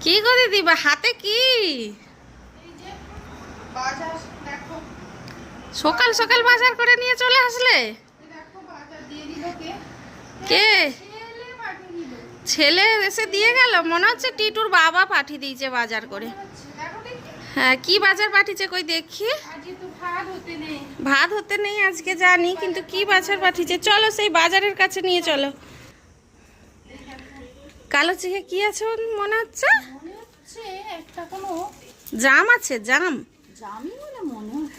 কি করে দিবা হাতে কি? সকাল সকাল বাজার করে নিয়ে চলে আসলে? কে? ছেলে এসে দিয়ে গেল? মনে হচ্ছে টিটুর বাবা পাঠিয়ে দিয়েছে বাজার করে। হ্যাঁ, কি বাজার পাঠিয়েছে কই দেখি। ভাত হতে নেই আজকে জানি, কিন্তু কি বাজার পাঠিয়েছে চলো সেই বাজারের কাছে নিয়ে চলো। কালো চিকে কি আছে মনে হচ্ছে? জাম আছে, জাম।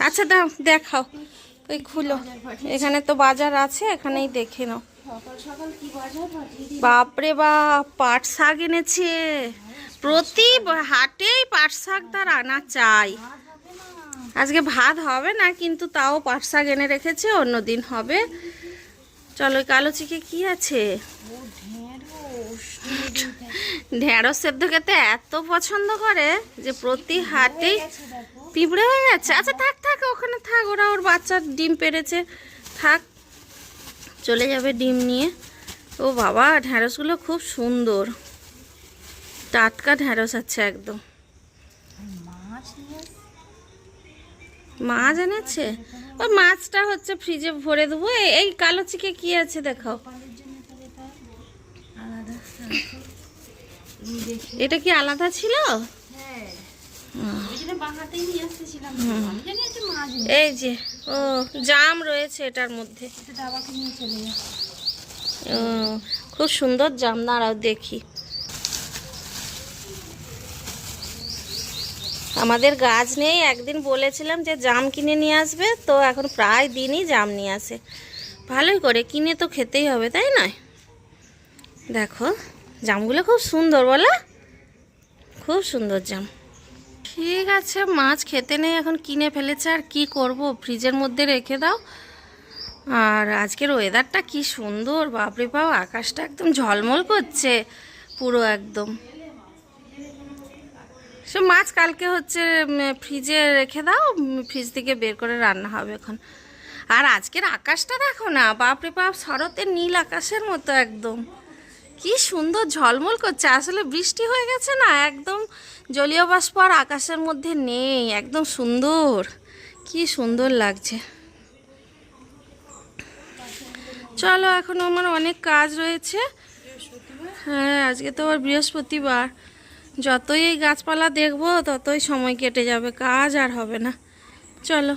আচ্ছা দাও দেখাও, ওই খুলো। এখানে তো বাজার আছে, এখানেই দেখে নাও। বাপরে বাপ, পাট শাক এনেছে। প্রতি হাটেই পাট শাক তার আনা চাই। আজকে ভাত হবে না, কিন্তু তাও পাট শাক এনে রেখেছে, অন্যদিন হবে। চলো কালো চিকে কি আছে? ঢেঁড়স সেদ্ধ খেতে এত পছন্দ করে যে প্রতি হাটেই। পিঁপড়ে হয়ে গেছে? আচ্ছা থাক থাক, ওখানে থাক, ওরা ওর বাচ্চার ডিম পেড়েছে, থাক, চলে যাবে ডিম নিয়ে। ও বাবা, ঢেঁড়সগুলো খুব সুন্দর, টাটকা ঢেঁড়স আছে একদম। মাছ এনেছে? ওই মাছটা হচ্ছে ফ্রিজে ভরে দেবো। এই কালো চিকে কি আছে দেখাও। এটা কি আলাদা ছিল? এই যে ও জাম রয়েছে এটার মধ্যে। ও খুব সুন্দর জাম, দাঁড়াও দেখি। আমাদের গাছ নেই, একদিন বলেছিলাম যে জাম কিনে নিয়ে আসবে, তো এখন প্রায় দিনই জাম নিয়ে আসে। ভালোই করে, কিনে তো খেতেই হবে তাই নয়? দেখো জামগুলো খুব সুন্দর, বলো? খুব সুন্দর জাম। ঠিক আছে, মাছ খেতে নেই এখন, কিনে ফেলেছে, আর কি করব, ফ্রিজের মধ্যে রেখে দাও। আর আজকের ওয়েদারটা কি সুন্দর, বাপরে বাপ, আকাশটা একদম ঝলমল করছে পুরো একদম। সে মাছ কালকে হচ্ছে ফ্রিজে রেখে দাও, ফ্রিজ থেকে বের করে রান্না হবে এখন। আর আজকের আকাশটা দেখো না, বাপরে বাপ, শরতের নীল আকাশের মতো একদম, কি সুন্দর ঝলমল করছে। আসলে বৃষ্টি হয়ে গেছে না, একদম জলীয় বাষ্প আর আকাশের মধ্যে নেই, একদম সুন্দর, কি সুন্দর লাগছে। চলো, এখন আমার অনেক কাজ রয়েছে। হ্যাঁ, আজকে তো আবার বৃহস্পতিবার, যতই এই গাছপালা দেখবো ততই সময় কেটে যাবে, কাজ আর হবে না। চলো।